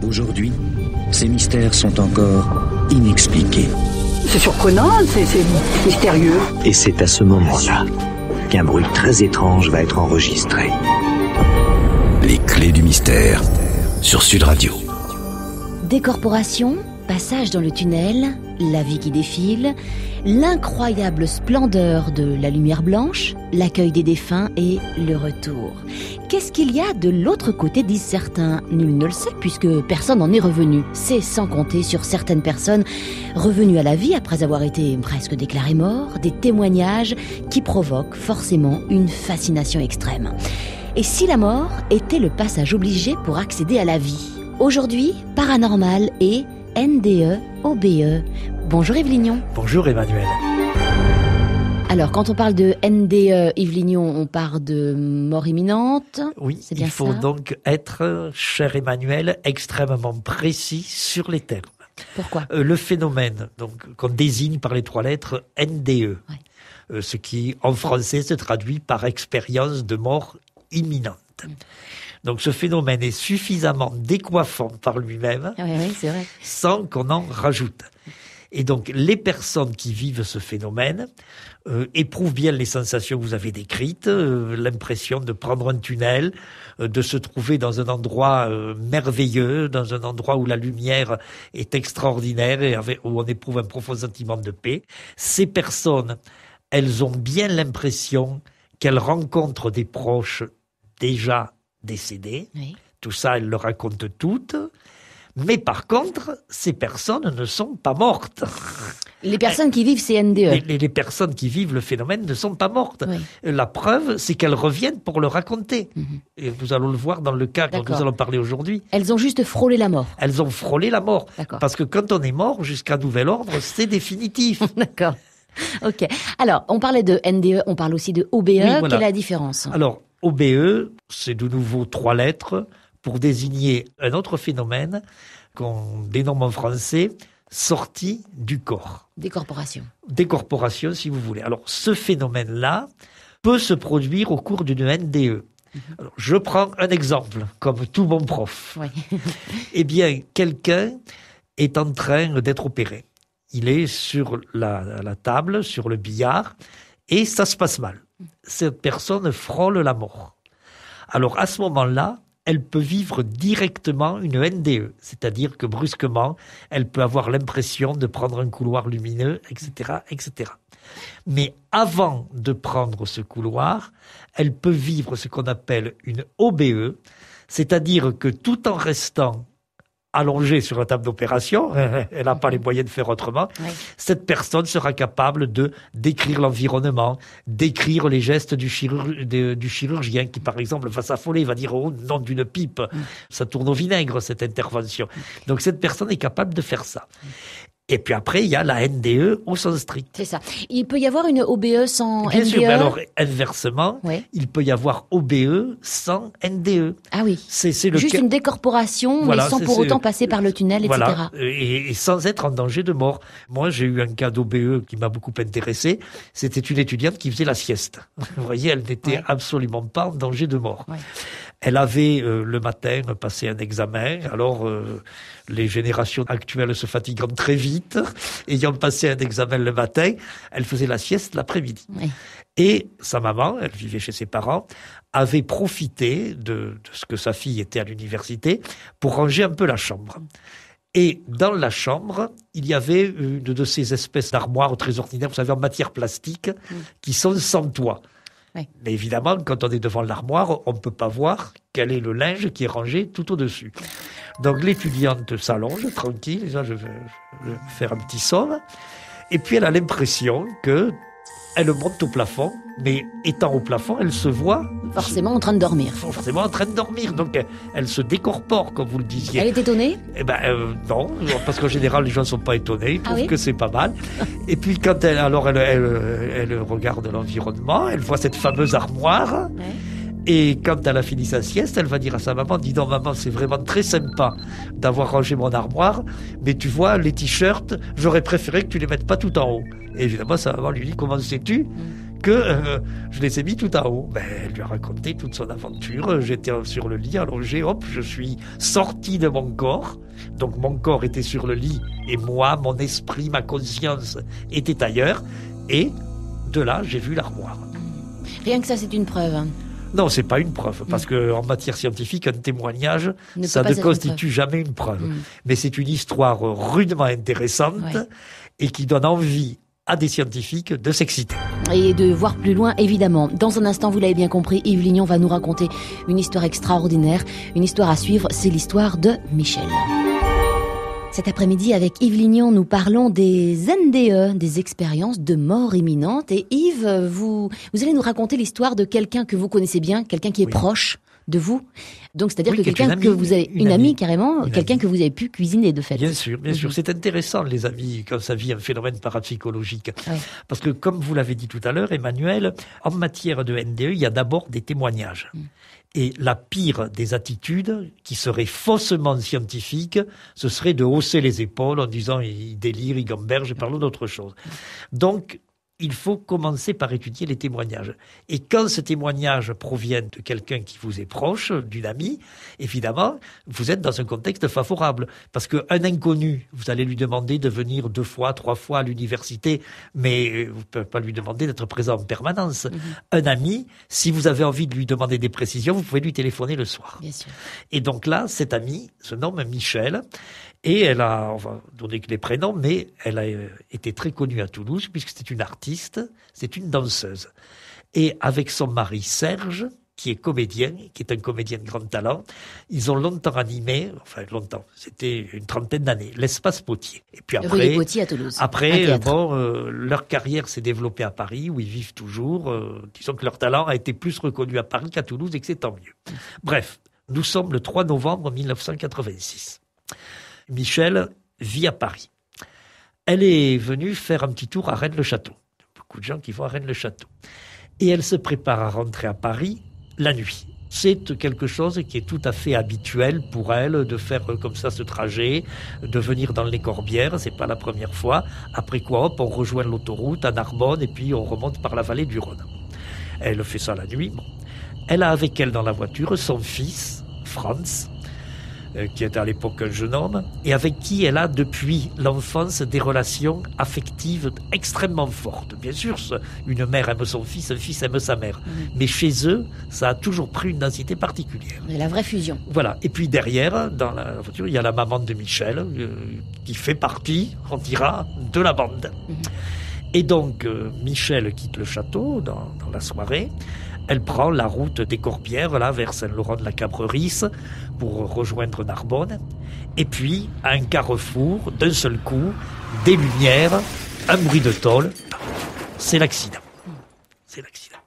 Aujourd'hui, ces mystères sont encore inexpliqués. C'est surprenant, c'est mystérieux. Et c'est à ce moment-là qu'un bruit très étrange va être enregistré. Les clés du mystère sur Sud Radio. Décorporation, passage dans le tunnel, la vie qui défile, l'incroyable splendeur de la lumière blanche, l'accueil des défunts et le retour. Qu'est-ce qu'il y a de l'autre côté, disent certains? Nul ne le sait puisque personne n'en est revenu. C'est sans compter sur certaines personnes revenues à la vie après avoir été presque déclarées mortes, des témoignages qui provoquent forcément une fascination extrême. Et si la mort était le passage obligé pour accéder à la vie? Aujourd'hui, paranormal et NDE, OBE. Bonjour Yves Lignon. Bonjour Emmanuel. Alors, quand on parle de NDE, Yves Lignon, on parle de mort imminente. Oui, c'est bien il faut ça. donc être, cher Emmanuel, extrêmement précis sur les termes. Pourquoi? Le phénomène donc, qu'on désigne par les 3 lettres NDE, ce qui en français se traduit par expérience de mort imminente. Donc ce phénomène est suffisamment décoiffant par lui-même, Oui, c'est vrai. sans qu'on en rajoute. Et donc les personnes qui vivent ce phénomène éprouvent bien les sensations que vous avez décrites, l'impression de prendre un tunnel, de se trouver dans un endroit merveilleux, dans un endroit où la lumière est extraordinaire et où on éprouve un profond sentiment de paix. Ces personnes, elles ont bien l'impression qu'elles rencontrent des proches déjà décédées. Oui. Tout ça, elles le racontent toutes. Mais par contre, ces personnes ne sont pas mortes. Les personnes qui vivent ces NDE. Les personnes qui vivent le phénomène ne sont pas mortes. Oui. La preuve, c'est qu'elles reviennent pour le raconter. Et nous allons le voir dans le cas dont D'accord. nous allons parler aujourd'hui. Elles ont juste frôlé la mort. Elles ont frôlé la mort. D'accord. Parce que quand on est mort, jusqu'à nouvel ordre, c'est définitif. D'accord. Ok. Alors, on parlait de NDE, on parle aussi de OBE. Oui, voilà. Quelle est la différence? Alors, OBE, c'est de nouveau 3 lettres pour désigner un autre phénomène qu'on dénomme en français sortie du corps. Décorporation. Décorporation, si vous voulez. Alors, ce phénomène-là peut se produire au cours d'une NDE. Alors, je prends un exemple, comme tout bon prof. Oui. Eh bien, quelqu'un est en train d'être opéré. Il est sur la table, sur le billard, et ça se passe mal. Cette personne frôle la mort. Alors, à ce moment-là, elle peut vivre directement une NDE, c'est-à-dire que brusquement, elle peut avoir l'impression de prendre un couloir lumineux, etc., etc. Mais avant de prendre ce couloir, elle peut vivre ce qu'on appelle une OBE, c'est-à-dire que tout en restant allongée sur la table d'opération, elle n'a pas les moyens de faire autrement, Oui. cette personne sera capable de décrire l'environnement, décrire les gestes du chirurgien qui, par exemple, va s'affoler, va dire « Oh, nom d'une pipe !» Ça tourne au vinaigre, cette intervention. Donc cette personne est capable de faire ça. Et puis après, il y a la NDE au sens strict. C'est ça. Il peut y avoir une OBE sans Bien NDE? sûr, mais alors inversement, Oui. il peut y avoir OBE sans NDE. Ah oui. C'est le Juste cas- une décorporation, Voilà, mais sans c'est- pour c'est- autant passer par le tunnel, etc. Voilà, et sans être en danger de mort. Moi, j'ai eu un cas d'OBE qui m'a beaucoup intéressé. C'était une étudiante qui faisait la sieste. Vous voyez, elle n'était Ouais. absolument pas en danger de mort. Ouais. Elle avait le matin passé un examen. Alors, les générations actuelles se fatiguant très vite, ayant passé un examen le matin, elle faisait la sieste l'après-midi. Oui. Et sa maman, elle vivait chez ses parents, avait profité de ce que sa fille était à l'université pour ranger un peu la chambre. Et dans la chambre, il y avait une de ces espèces d'armoires très ordinaires, vous savez, en matière plastique, qui sont sans toit. Oui. Mais évidemment, quand on est devant l'armoire, on ne peut pas voir quel est le linge qui est rangé tout au-dessus. Donc l'étudiante s'allonge, tranquille, déjà je vais faire un petit somme, et puis elle a l'impression que elle monte au plafond, mais étant au plafond, elle se voit Forcément en train de dormir. forcément en train de dormir. Donc elle se décorpore, comme vous le disiez. Elle est étonnée? Eh ben non, parce qu'en général les gens ne sont pas étonnés, ils trouvent oui que c'est pas mal. Et puis quand elle regarde l'environnement, elle voit cette fameuse armoire. Ouais. Et quand elle a fini sa sieste, elle va dire à sa maman, dis donc maman, c'est vraiment très sympa d'avoir rangé mon armoire, mais tu vois, les t-shirts, j'aurais préféré que tu les mettes pas tout en haut. Et évidemment, sa maman lui dit, comment sais-tu que je les ai mis tout en haut. Elle lui a raconté toute son aventure. J'étais sur le lit allongé, je suis sorti de mon corps. Donc mon corps était sur le lit et moi, mon esprit, ma conscience était ailleurs. Et de là, j'ai vu l'armoire. Rien que ça, c'est une preuve. Non, c'est pas une preuve, parce que en matière scientifique, un témoignage, ça ne constitue jamais une preuve. Mais c'est une histoire rudement intéressante et qui donne envie à des scientifiques de s'exciter. Et de voir plus loin, évidemment. Dans un instant, vous l'avez bien compris, Yves Lignon va nous raconter une histoire extraordinaire, une histoire à suivre, c'est l'histoire de Michel. Cet après-midi, avec Yves Lignon, nous parlons des NDE, des expériences de mort imminente. Et Yves, vous allez nous raconter l'histoire de quelqu'un que vous connaissez bien, quelqu'un qui est proche de vous. Donc, c'est-à-dire que quelqu'un que vous avez, une amie carrément, quelqu'un que vous avez pu cuisiner de fait. Bien sûr. C'est intéressant, les amis, quand ça vit un phénomène parapsychologique. Ouais. Parce que, comme vous l'avez dit tout à l'heure, Emmanuel, en matière de NDE, il y a d'abord des témoignages. Et la pire des attitudes, qui serait faussement scientifique, ce serait de hausser les épaules en disant il délire, il gamberge, et parlons d'autre chose. Donc, il faut commencer par étudier les témoignages. Et quand ce témoignage provient de quelqu'un qui vous est proche, d'une amie, évidemment, vous êtes dans un contexte favorable. Parce qu'un inconnu, vous allez lui demander de venir 2 fois, 3 fois à l'université, mais vous ne pouvez pas lui demander d'être présent en permanence. Un ami, si vous avez envie de lui demander des précisions, vous pouvez lui téléphoner le soir. Bien sûr. Et donc là, cette amie se nomme Michel. Et elle a, on va donner que les prénoms, mais elle a été très connue à Toulouse puisque c'est une artiste, c'est une danseuse. Et avec son mari Serge, qui est comédien, qui est un comédien de grand talent, ils ont longtemps animé, c'était une 30aine d'années, l'Espace Potier. Et puis après, rue des Potiers à Toulouse. Après, leur carrière s'est développée à Paris, où ils vivent toujours. Disons que leur talent a été plus reconnu à Paris qu'à Toulouse et que c'est tant mieux. Bref, nous sommes le 3 novembre 1986. Michel vit à Paris. Elle est venue faire un petit tour à Rennes-le-Château. Beaucoup de gens qui vont à Rennes-le-Château. Et elle se prépare à rentrer à Paris la nuit. C'est quelque chose qui est tout à fait habituel pour elle de faire comme ça ce trajet, de venir dans les Corbières, c'est pas la première fois. Après quoi, on rejoint l'autoroute à Narbonne et puis on remonte par la vallée du Rhône. Elle fait ça la nuit. Elle a avec elle dans la voiture son fils, Franz, qui était à l'époque un jeune homme, et avec qui elle a depuis l'enfance des relations affectives extrêmement fortes. Bien sûr, une mère aime son fils, un fils aime sa mère. Mais chez eux, ça a toujours pris une densité particulière. Et la vraie fusion. Voilà. Et puis derrière, dans la voiture, il y a la maman de Michel, qui fait partie, on dira, de la bande. Et donc, Michel quitte le château dans la soirée. Elle prend la route des Corbières, là, vers Saint-Laurent-de-la-Cabrerisse, pour rejoindre Narbonne. Et puis, à un carrefour, d'un seul coup, des lumières, un bruit de tôle. C'est l'accident. C'est l'accident.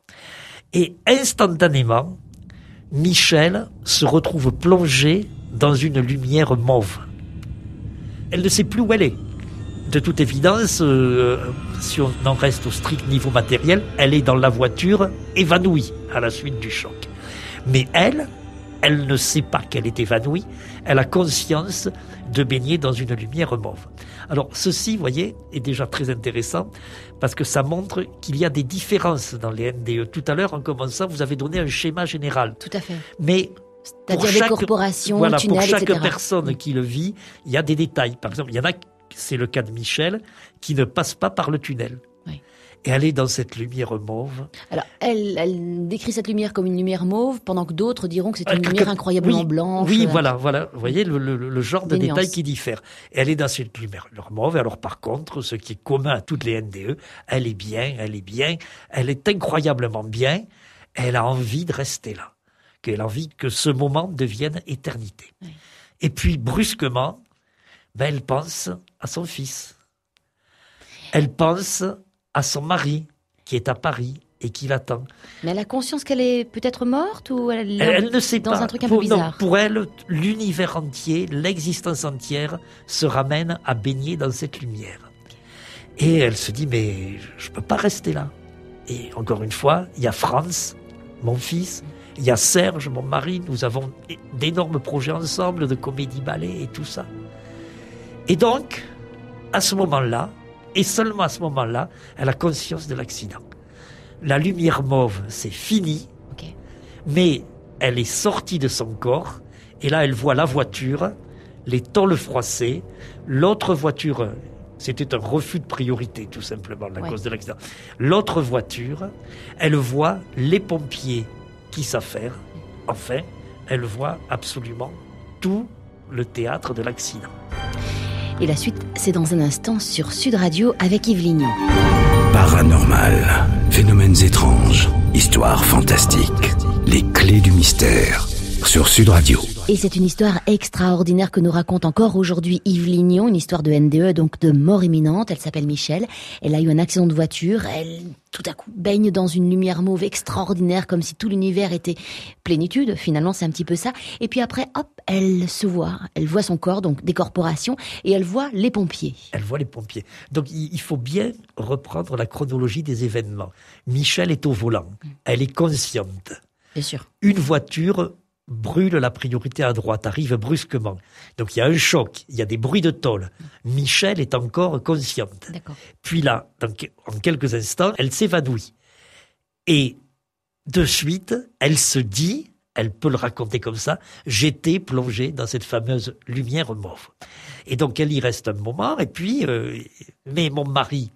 Et instantanément, Michel se retrouve plongé dans une lumière mauve. Elle ne sait plus où elle est. De toute évidence, si on en reste au strict niveau matériel, elle est dans la voiture évanouie à la suite du choc. Mais elle ne sait pas qu'elle est évanouie, elle a conscience de baigner dans une lumière mauve. Alors ceci, vous voyez, est déjà très intéressant parce que ça montre qu'il y a des différences dans les NDE. Tout à l'heure, en commençant, vous avez donné un schéma général. Tout à fait. Mais c'est-à-dire des corporations, tunnels, pour chaque etc. personne qui le vit, il y a des détails. Par exemple, il y en a, c'est le cas de Michel, qui ne passe pas par le tunnel. Oui. Et elle est dans cette lumière mauve. Alors, elle décrit cette lumière comme une lumière mauve, pendant que d'autres diront que c'est une lumière incroyablement blanche. Oui, voilà. Vous voyez le genre de détails qui diffèrent. Et elle est dans cette lumière mauve. Alors, par contre, ce qui est commun à toutes les NDE, elle est bien, elle est incroyablement bien. Elle a envie de rester là. Elle a envie que ce moment devienne éternité. Oui. Et puis, brusquement, elle pense à son fils. Elle pense à son mari, qui est à Paris et qui l'attend. Mais elle a conscience qu'elle est peut-être morte ou elle ne sait dans pas. Un truc un peu bizarre. Non, pour elle, l'univers entier, l'existence entière se ramène à baigner dans cette lumière. Et elle se dit, mais je ne peux pas rester là. Et encore une fois, il y a Franz, mon fils, il y a Serge, mon mari, nous avons d'énormes projets ensemble de comédie-ballet et tout ça. Et donc, à ce moment-là, et seulement à ce moment-là, elle a conscience de l'accident. La lumière mauve, c'est fini. Ok. Mais elle est sortie de son corps. Et là, elle voit la voiture, les tôles froissées, l'autre voiture. C'était un refus de priorité, tout simplement, à cause de l'accident. L'autre voiture, elle voit les pompiers qui s'affairent. Enfin, elle voit absolument tout le théâtre de l'accident. Et la suite, c'est dans un instant sur Sud Radio avec Yves Lignon. Paranormal, phénomènes étranges, histoires fantastiques, les clés du mystère sur Sud Radio. Et c'est une histoire extraordinaire que nous raconte encore aujourd'hui Yves Lignon, une histoire de NDE, donc de mort imminente. Elle s'appelle Michel. Elle a eu un accident de voiture. Elle, tout à coup, baigne dans une lumière mauve extraordinaire, comme si tout l'univers était plénitude. Finalement, c'est un petit peu ça. Et puis après, hop, elle se voit. Elle voit son corps, donc décorporation, et elle voit les pompiers. Elle voit les pompiers. Donc, il faut bien reprendre la chronologie des événements. Michel est au volant. Elle est consciente. Bien sûr. Une voiture brûle la priorité à droite, arrive brusquement. Donc il y a un choc, il y a des bruits de tôle. Michel est encore consciente. D'accord. Puis là, en quelques instants, elle s'évanouit. Et de suite, elle se dit, elle peut le raconter comme ça, j'étais plongée dans cette fameuse lumière mauve. Et donc elle y reste un moment, et puis, mais mon mari,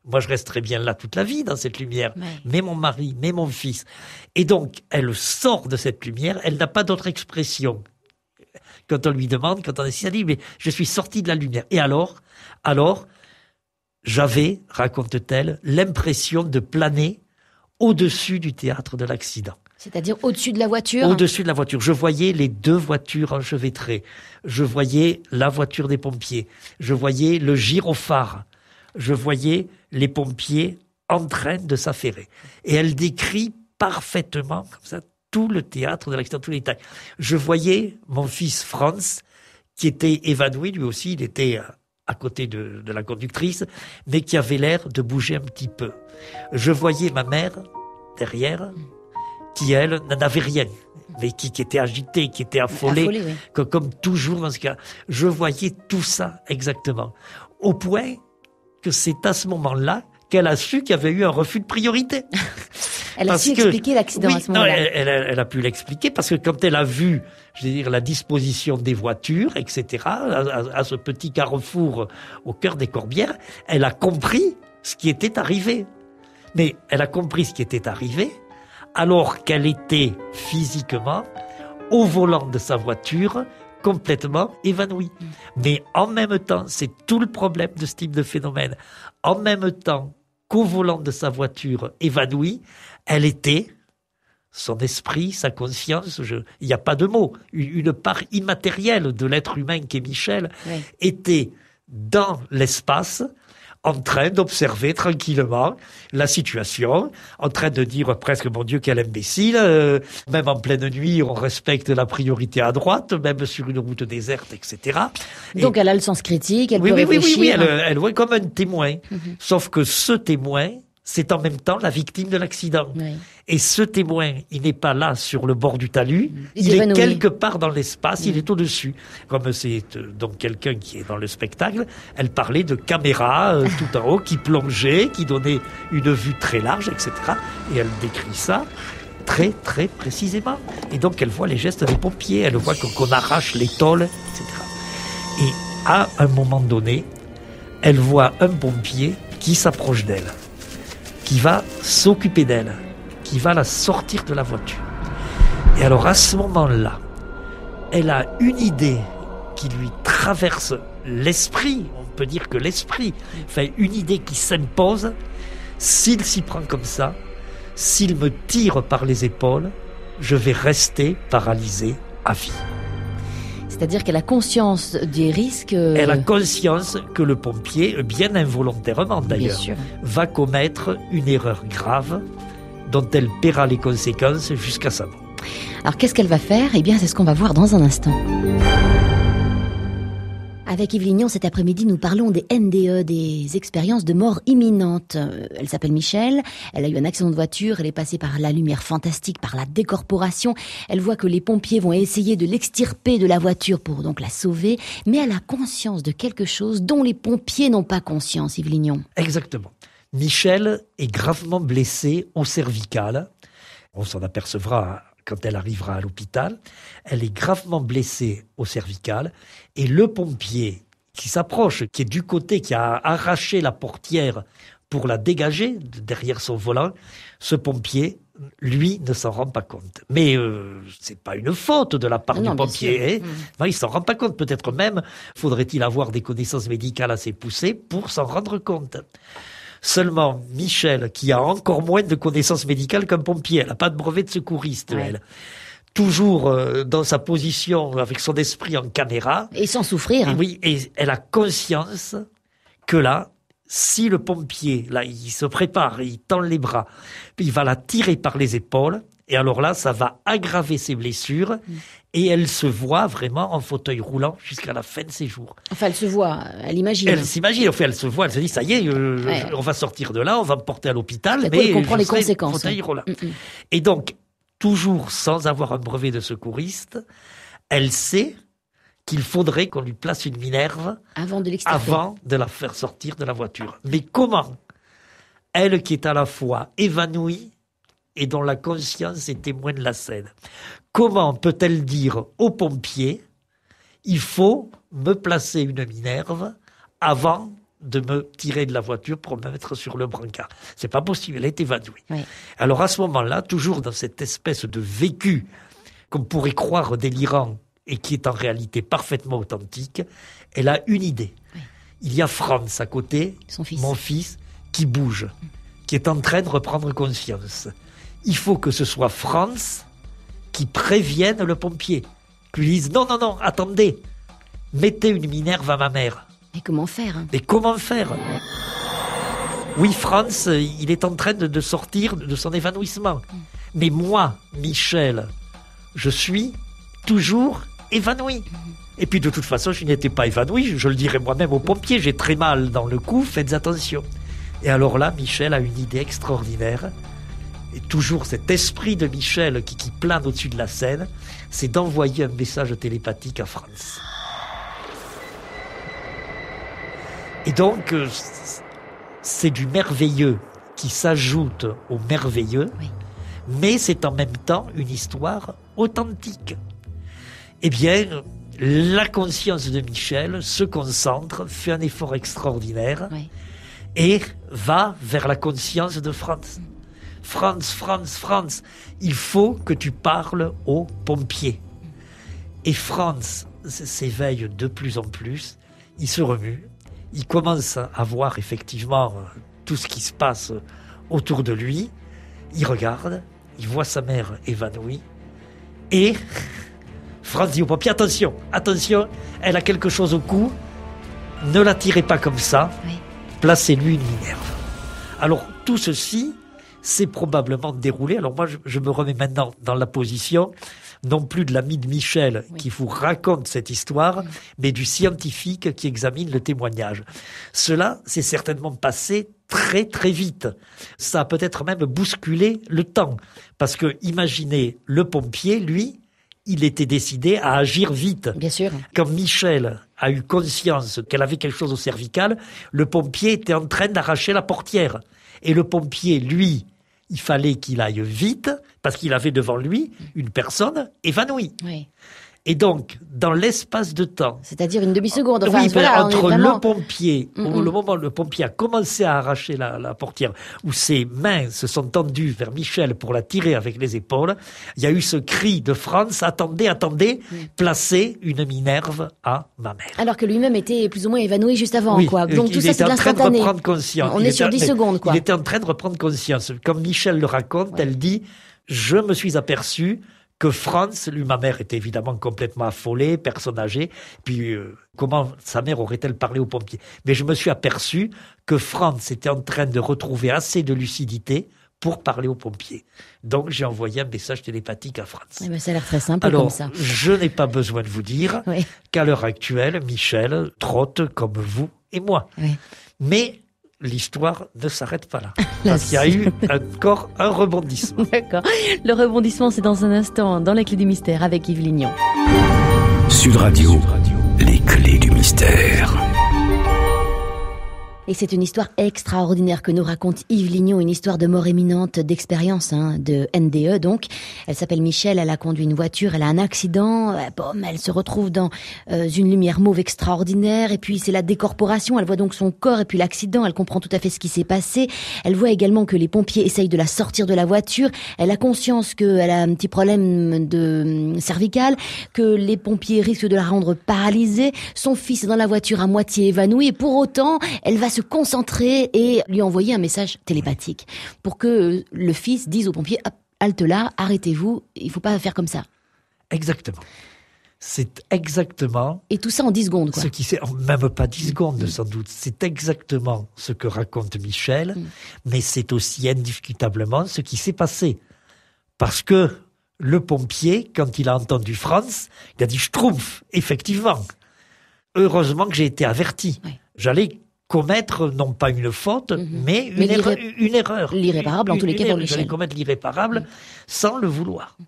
moi, je resterai bien là toute la vie dans cette lumière. Ouais. Mais mon mari, mais mon fils. Et donc, elle sort de cette lumière. Elle n'a pas d'autre expression. Quand on lui demande, quand on essaie, elle dit, mais je suis sortie de la lumière. Et alors, j'avais, raconte-t-elle, l'impression de planer au-dessus du théâtre de l'accident. C'est-à-dire au-dessus de la voiture? Au-dessus de la voiture. Je voyais les deux voitures enchevêtrées. Je voyais la voiture des pompiers. Je voyais le gyrophare. Je voyais les pompiers en train de s'affairer. Et elle décrit parfaitement, comme ça, tout le théâtre de l'accident, tous les détails. Je voyais mon fils Franz, qui était évanoui, lui aussi, il était à côté de la conductrice, mais qui avait l'air de bouger un petit peu. Je voyais ma mère, derrière, qui, elle, n'en avait rien, mais qui était agitée, qui était affolée, oui. Comme toujours dans ce cas. Je voyais tout ça exactement. Au point que c'est à ce moment-là qu'elle a su qu'il y avait eu un refus de priorité. Elle a su expliquer l'accident à ce moment-là. Non, elle a pu l'expliquer parce que quand elle a vu, je veux dire, la disposition des voitures, etc., à ce petit carrefour au cœur des Corbières, elle a compris ce qui était arrivé. Mais elle a compris ce qui était arrivé alors qu'elle était physiquement au volant de sa voiture, complètement évanouie. Mais en même temps, c'est tout le problème de ce type de phénomène. En même temps qu'au volant de sa voiture évanouie, elle était, son esprit, sa conscience, il n'y a pas de mots, une part immatérielle de l'être humain qu'est Michel, oui. était dans l'espace, en train d'observer tranquillement la situation, en train de dire presque, mon Dieu, quel imbécile, même en pleine nuit, on respecte la priorité à droite, même sur une route déserte, etc. Donc elle a le sens critique, elle peut réfléchir. Oui, elle voit comme un témoin. Sauf que ce témoin, c'est en même temps la victime de l'accident. Oui. Et ce témoin, il n'est pas là sur le bord du talus, il est quelque part dans l'espace, il est au-dessus. Comme c'est donc quelqu'un qui est dans le spectacle, elle parlait de caméras tout en haut qui plongeaient, qui donnaient une vue très large, etc. Et elle décrit ça très, très précisément. Et donc elle voit les gestes des pompiers, elle voit qu'on arrache les tôles, etc. Et à un moment donné, elle voit un pompier qui s'approche d'elle, qui va s'occuper d'elle, qui va la sortir de la voiture. Et alors à ce moment-là, elle a une idée qui lui traverse l'esprit, on peut dire que l'esprit, enfin une idée qui s'impose, s'il s'y prend comme ça, s'il me tire par les épaules, je vais rester paralysée à vie. C'est-à-dire qu'elle a conscience des risques. Elle a conscience que le pompier, bien involontairement d'ailleurs, va commettre une erreur grave dont elle paiera les conséquences jusqu'à sa mort. Alors qu'est-ce qu'elle va faire ? Eh bien, c'est ce qu'on va voir dans un instant. Avec Yves Lignon, cet après-midi, nous parlons des NDE, des expériences de mort imminente. Elle s'appelle Michel, elle a eu un accident de voiture, elle est passée par la lumière fantastique, par la décorporation. Elle voit que les pompiers vont essayer de l'extirper de la voiture pour donc la sauver, mais elle a conscience de quelque chose dont les pompiers n'ont pas conscience, Yves Lignon. Exactement. Michel est gravement blessée au cervical. On s'en apercevra quand elle arrivera à l'hôpital. Elle est gravement blessée au cervical. Et le pompier qui s'approche, qui est du côté, qui a arraché la portière pour la dégager derrière son volant, ce pompier, lui, ne s'en rend pas compte. Mais c'est pas une faute de la part du pompier. Non, il s'en rend pas compte. Peut-être même faudrait-il avoir des connaissances médicales assez poussées pour s'en rendre compte. Seulement, Michel, qui a encore moins de connaissances médicales qu'un pompier, elle n'a pas de brevet de secouriste, elle. Toujours dans sa position, avec son esprit en caméra. Et sans souffrir. Oui, et elle a conscience que là, si le pompier, là, il se prépare, il tend les bras, puis il va la tirer par les épaules, et alors là, ça va aggraver ses blessures, et elle se voit vraiment en fauteuil roulant jusqu'à la fin de ses jours. Enfin, elle se voit, elle imagine. Elle s'imagine, enfin, elle se voit, elle se dit, ça y est, on va sortir de là, on va me porter à l'hôpital, mais elle comprend les conséquences. Fauteuil roulant. Et donc, toujours sans avoir un brevet de secouriste, elle sait qu'il faudrait qu'on lui place une minerve avant de la faire sortir de la voiture. Mais comment ? Elle qui est à la fois évanouie et dont la conscience est témoin de la scène. Comment peut-elle dire aux pompiers « il faut me placer une minerve avant de me tirer de la voiture pour me mettre sur le brancard ». C'est pas possible, elle est évanouie. Oui. Alors à ce moment-là, toujours dans cette espèce de vécu qu'on pourrait croire délirant et qui est en réalité parfaitement authentique, elle a une idée. Oui. Il y a Franz à côté, mon fils, qui bouge, qui est en train de reprendre conscience. Il faut que ce soit Franz qui prévienne le pompier, qui lui dise « non, attendez, mettez une minerve à ma mère ». Mais comment faire ? Oui, Franz, il est en train de sortir de son évanouissement. Mais moi, Michel, je suis toujours évanoui. Et puis de toute façon, je n'étais pas évanoui, je le dirais moi-même aux pompiers, j'ai très mal dans le cou, faites attention. Et alors là, Michel a une idée extraordinaire. Et toujours cet esprit de Michel qui plane au-dessus de la scène, c'est d'envoyer un message télépathique à Franz. Et donc, c'est du merveilleux qui s'ajoute au merveilleux, oui. Mais c'est en même temps une histoire authentique. Eh bien, la conscience de Michel se concentre, fait un effort extraordinaire, oui. Et va vers la conscience de Franz. Franz, il faut que tu parles aux pompiers. Et Franz s'éveille de plus en plus, il se remue, il commence à voir effectivement tout ce qui se passe autour de lui, il regarde, il voit sa mère évanouie, et Franz dit aux pompiers, attention, elle a quelque chose au cou, ne la tirez pas comme ça, oui. Placez-lui une minerve. Alors tout ceci s'est probablement déroulé. Alors moi je me remets maintenant dans la position non plus de l'ami de Michel oui. Qui vous raconte cette histoire, oui. Mais du scientifique qui examine le témoignage. Cela s'est certainement passé très très vite. Ça a peut-être même bousculé le temps. Parce que imaginez, le pompier, lui, il était décidé à agir vite. Bien sûr. Quand Michel a eu conscience qu'elle avait quelque chose au cervical, le pompier était en train d'arracher la portière. Et le pompier, lui, il fallait qu'il aille vite, parce qu'il avait devant lui une personne évanouie. Oui. Et donc, dans l'espace de temps... C'est-à-dire une demi-seconde. Enfin, oui, voilà, entre vraiment... le pompier, au moment où le pompier a commencé à arracher la portière, où ses mains se sont tendues vers Michel pour la tirer avec les épaules, il y a eu ce cri de Franz, attendez, placez une minerve à ma mère. Alors que lui-même était plus ou moins évanoui juste avant, oui, quoi. Donc tout ça, c'est de l'instantané. Il était en train de reprendre conscience. On est sur 10 secondes, quoi. Il était en train de reprendre conscience. Comme Michel le raconte, ouais. Elle dit, je me suis aperçu que Franz, lui, ma mère était évidemment complètement affolée, personne âgée, puis comment sa mère aurait-elle parlé aux pompiers ? Mais je me suis aperçu que Franz était en train de retrouver assez de lucidité pour parler aux pompiers. Donc j'ai envoyé un message télépathique à Franz. Eh ben, ça a l'air très simple. Alors, comme ça. Je n'ai pas besoin de vous dire oui. Qu'à l'heure actuelle, Michel trotte comme vous et moi. Oui. Mais l'histoire ne s'arrête pas là. Parce qu'il y a eu encore un rebondissement. D'accord. Le rebondissement, c'est dans un instant, dans les clés du mystère, avec Yves Lignon. Sud Radio, les clés du mystère. Et c'est une histoire extraordinaire que nous raconte Yves Lignon, une histoire de mort imminente, d'expérience, de NDE donc. Elle s'appelle Michel, elle a conduit une voiture, elle a un accident, elle se retrouve dans une lumière mauve extraordinaire, et puis c'est la décorporation, elle voit donc son corps et puis l'accident, elle comprend tout à fait ce qui s'est passé. Elle voit également que les pompiers essayent de la sortir de la voiture, elle a conscience qu'elle a un petit problème de cervical, que les pompiers risquent de la rendre paralysée, son fils est dans la voiture à moitié évanoui, et pour autant, elle va se concentrer et lui envoyer un message télépathique pour que le fils dise aux pompiers « Halte là, arrêtez-vous, il faut pas faire comme ça ». Exactement. C'est exactement... Et tout ça en 10 secondes, quoi. Ce qui c'est même pas 10 secondes, sans doute. C'est exactement ce que raconte Michel, mais c'est aussi indiscutablement ce qui s'est passé. Parce que le pompier, quand il a entendu Franz, il a dit « Schtroumpf », effectivement. Heureusement que j'ai été averti. Oui. J'allais commettre, non pas une faute, mais une erreur. L'irréparable, en tous les cas, pour Michel. J'allais commettre l'irréparable sans le vouloir.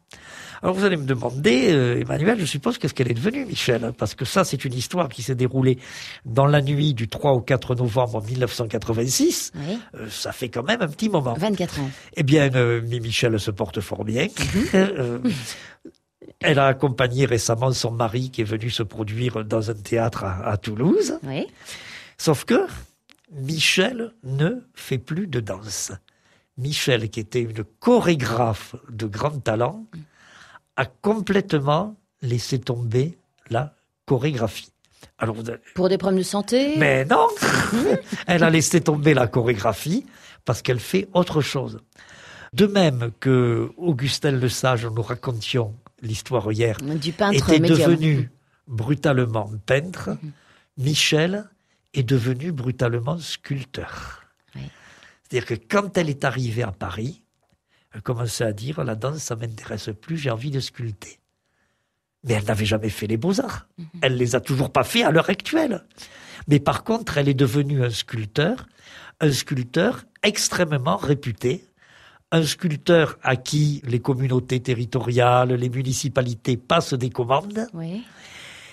Alors vous allez me demander, Emmanuel, je suppose, qu'est-ce qu'elle est devenue, Michel? Parce que ça, c'est une histoire qui s'est déroulée dans la nuit du 3 au 4 novembre 1986. Oui. Ça fait quand même un petit moment. 24 ans. Eh bien, Michel se porte fort bien. Elle a accompagné récemment son mari qui est venu se produire dans un théâtre à Toulouse. Oui. Sauf que Michel ne fait plus de danse. Michel, qui était une chorégraphe de grand talent, a complètement laissé tomber la chorégraphie. Alors, pour des problèmes de santé? Mais non. Elle a laissé tomber la chorégraphie parce qu'elle fait autre chose. De même que Augustin Le Sage, nous racontions l'histoire hier, du peintre était médium. devenu brutalement peintre, Michel est devenu brutalement sculpteur. Oui. C'est-à-dire que quand elle est arrivée à Paris, elle commençait à dire « la danse, ça m'intéresse plus, j'ai envie de sculpter ». Mais elle n'avait jamais fait les beaux-arts. Elle les a toujours pas fait à l'heure actuelle. Mais par contre, elle est devenue un sculpteur extrêmement réputé, un sculpteur à qui les communautés territoriales, les municipalités passent des commandes. Oui.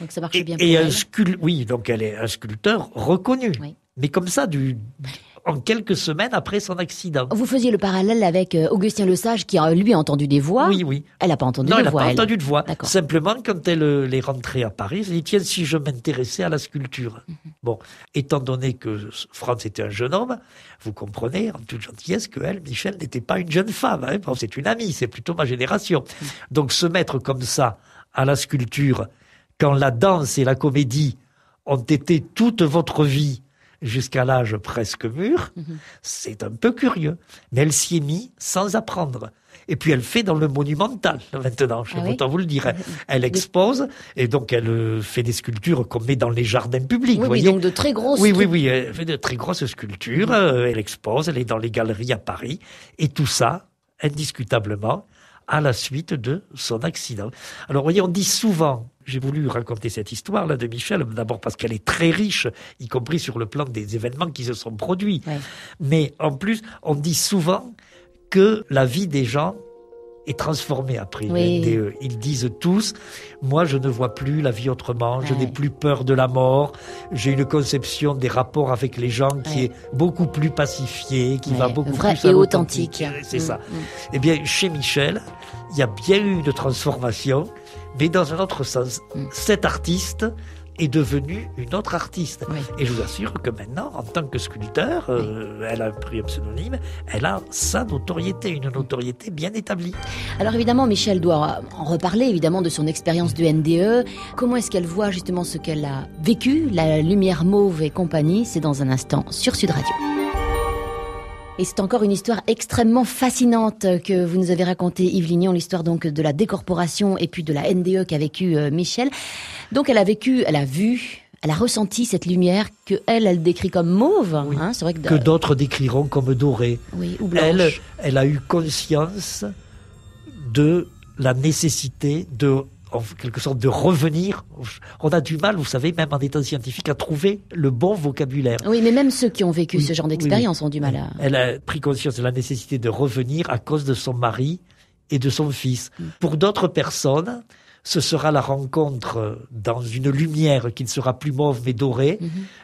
Donc ça marche bien pour elle. Oui, donc elle est un sculpteur reconnu. Oui. Mais comme ça, en quelques semaines après son accident. Vous faisiez le parallèle avec Augustin Le Sage qui, lui, a entendu des voix. Oui, oui. Elle n'a pas entendu de voix. Non, elle n'a pas entendu de voix. D'accord. Simplement, quand elle est rentrée à Paris, elle s'est dit, tiens, si je m'intéressais à la sculpture. Bon, étant donné que Franz était un jeune homme, vous comprenez, en toute gentillesse, qu'elle, Michel, n'était pas une jeune femme. Hein. Bon, c'est une amie, c'est plutôt ma génération. Donc, se mettre comme ça à la sculpture, quand la danse et la comédie ont été toute votre vie, jusqu'à l'âge presque mûr, c'est un peu curieux. Mais elle s'y est mise sans apprendre. Et puis elle fait dans le monumental maintenant, autant vous le dire. Elle expose, et donc elle fait des sculptures qu'on met dans les jardins publics. Oui, voyez. Donc de très grosses... Oui, elle fait de très grosses sculptures, elle expose, elle est dans les galeries à Paris, et tout ça, indiscutablement, à la suite de son accident. Alors, voyez, on dit souvent, j'ai voulu raconter cette histoire-là de Michel, d'abord parce qu'elle est très riche, y compris sur le plan des événements qui se sont produits. Ouais. Mais en plus, on dit souvent que la vie des gens est transformée après le NDE. Ils disent tous, moi je ne vois plus la vie autrement, je n'ai plus peur de la mort, j'ai une conception des rapports avec les gens qui est beaucoup plus pacifiée, qui va beaucoup vrai plus et authentique. C'est ça. Eh bien, chez Michel, il y a bien eu une transformation, mais dans un autre sens. Cet artiste est devenu une autre artiste. Oui. Et je vous assure que maintenant, en tant que sculpteur, elle a pris un pseudonyme, elle a sa notoriété, une notoriété bien établie. Alors évidemment, Michel doit en reparler, évidemment, de son expérience du NDE. Comment est-ce qu'elle voit justement ce qu'elle a vécu, la lumière mauve et compagnie? C'est dans un instant sur Sud Radio. Et c'est encore une histoire extrêmement fascinante que vous nous avez racontée, Yves Lignon, l'histoire donc de la décorporation et puis de la NDE qu'a vécu Michel. Donc elle a vécu, elle a vu, elle a ressenti cette lumière que elle décrit comme mauve. Oui. Hein, c'est vrai que d'autres décriront comme dorée. Oui, ou blanche. Elle a eu conscience de la nécessité de, en quelque sorte, de revenir. On a du mal, vous savez, même en étant scientifique, à trouver le bon vocabulaire. Oui, mais même ceux qui ont vécu ce genre d'expérience ont du mal à... Elle a pris conscience de la nécessité de revenir à cause de son mari et de son fils. Pour d'autres personnes, ce sera la rencontre dans une lumière qui ne sera plus mauve mais dorée,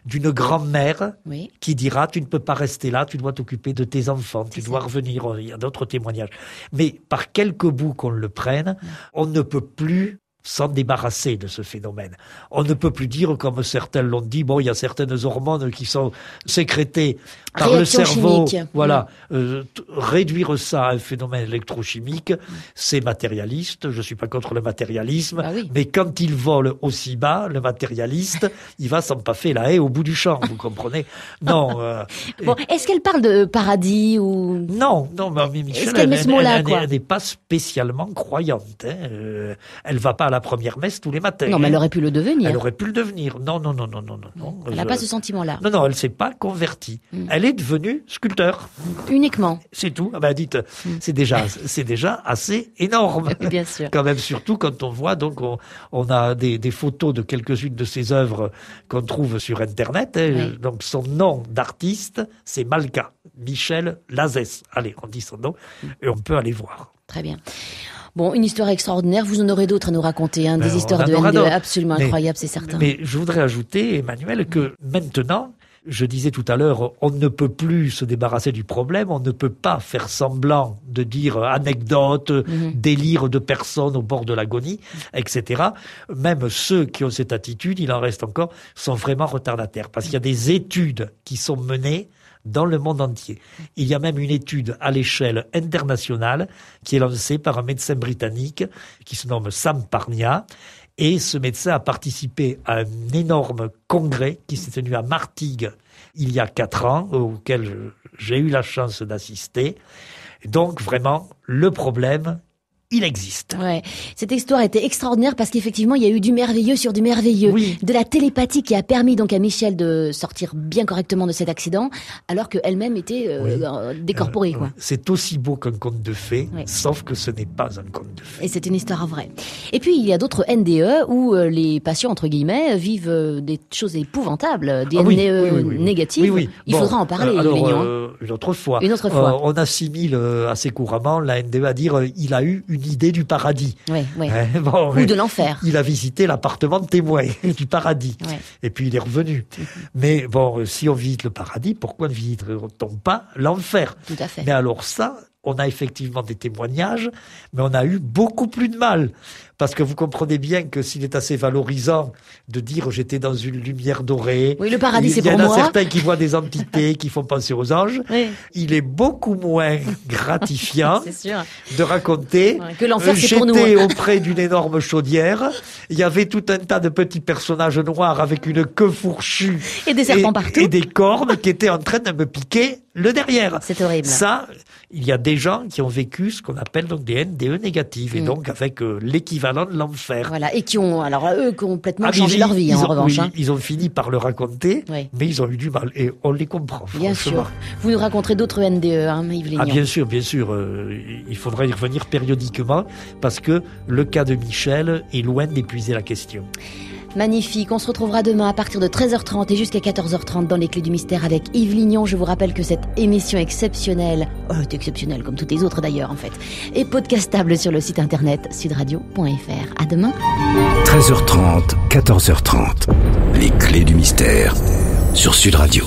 d'une grand-mère qui dira « tu ne peux pas rester là, tu dois t'occuper de tes enfants, tu dois revenir ». Il y a d'autres témoignages. Mais par quelque bout qu'on le prenne, on ne peut plus s'en débarrasser de ce phénomène. On ne peut plus dire, comme certains l'ont dit, bon, il y a certaines hormones qui sont sécrétées par réaction le cerveau. Chimique. Voilà. Réduire ça à un phénomène électrochimique, c'est matérialiste. Je suis pas contre le matérialisme. Mais quand il vole aussi bas, le matérialiste, il va s'empaffer la haie au bout du champ. Vous comprenez? Non. Bon, est-ce qu'elle parle de paradis ou... Non, mais Michel, elle n'est pas spécialement croyante. Elle va pas à la première messe tous les matins. Non, mais elle aurait pu le devenir. Elle aurait pu le devenir. Non. Elle n'a pas ce sentiment-là. Non, elle s'est pas convertie. Elle est devenue sculpteur. Uniquement. C'est tout. Dites, c'est déjà assez énorme. Bien sûr. Quand même, surtout quand on voit, donc, on a des photos de quelques-unes de ses œuvres qu'on trouve sur Internet. Donc, son nom d'artiste, c'est Malka. Michel Lazès. Allez, on dit son nom et on peut aller voir. Très bien. Bon, une histoire extraordinaire. Vous en aurez d'autres à nous raconter, des histoires de NDE absolument incroyables, c'est certain. Mais je voudrais ajouter, Emmanuel, que maintenant, je disais tout à l'heure, on ne peut plus se débarrasser du problème, on ne peut pas faire semblant de dire anecdotes, délire de personnes au bord de l'agonie, etc. Même ceux qui ont cette attitude, il en reste encore, sont vraiment retardataires. Parce qu'il y a des études qui sont menées dans le monde entier. Il y a même une étude à l'échelle internationale qui est lancée par un médecin britannique qui se nomme Sam Parnia. Et ce médecin a participé à un énorme congrès qui s'est tenu à Martigues il y a 4 ans, auquel j'ai eu la chance d'assister. Donc vraiment, le problème, il existe. Ouais. Cette histoire était extraordinaire parce qu'effectivement, il y a eu du merveilleux sur du merveilleux. De la télépathie qui a permis donc à Michel de sortir bien correctement de cet accident, alors qu'elle-même était décorporée, quoi. C'est aussi beau qu'un conte de fées, sauf que ce n'est pas un conte de fées. Et c'est une histoire vraie. Et puis, il y a d'autres NDE où les patients, entre guillemets, vivent des choses épouvantables, des NDE négatives. Il faudra en parler, une autre fois. On assimile assez couramment la NDE à dire il a eu une idée du paradis. Ou de l'enfer. Il a visité l'appartement de témoin du paradis. Et puis il est revenu. Mais bon, si on visite le paradis, pourquoi ne visite-t-on pas l'enfer? Tout à fait. Mais alors ça, on a effectivement des témoignages, mais on a eu beaucoup plus de mal. Parce que vous comprenez bien que s'il est assez valorisant de dire j'étais dans une lumière dorée. Oui, le paradis, c'est pour moi. Il y en a certains qui voient des entités qui font penser aux anges. Il est beaucoup moins gratifiant de raconter que l'enfer, c'est pour nous. J'étais auprès d'une énorme chaudière. Il y avait tout un tas de petits personnages noirs avec une queue fourchue. Et des serpents partout. Et des cornes qui étaient en train de me piquer le derrière. C'est horrible. Ça, il y a des gens qui ont vécu ce qu'on appelle donc des NDE négatives. Et donc avec l'équivalent de l'enfer. Voilà, et qui ont, alors eux, complètement changé leur vie, en revanche. Ils ont fini par le raconter, mais ils ont eu du mal, et on les comprend. Bien sûr. Vous nous raconterez d'autres NDE, Yves Lignon. Bien sûr. Il faudra y revenir périodiquement, parce que le cas de Michel est loin d'épuiser la question. Magnifique, on se retrouvera demain à partir de 13h30 et jusqu'à 14h30 dans les Clés du Mystère avec Yves Lignon. Je vous rappelle que cette émission exceptionnelle, est exceptionnelle comme toutes les autres d'ailleurs en fait, est podcastable sur le site internet sudradio.fr. À demain. 13h30, 14h30, les Clés du Mystère sur Sud Radio.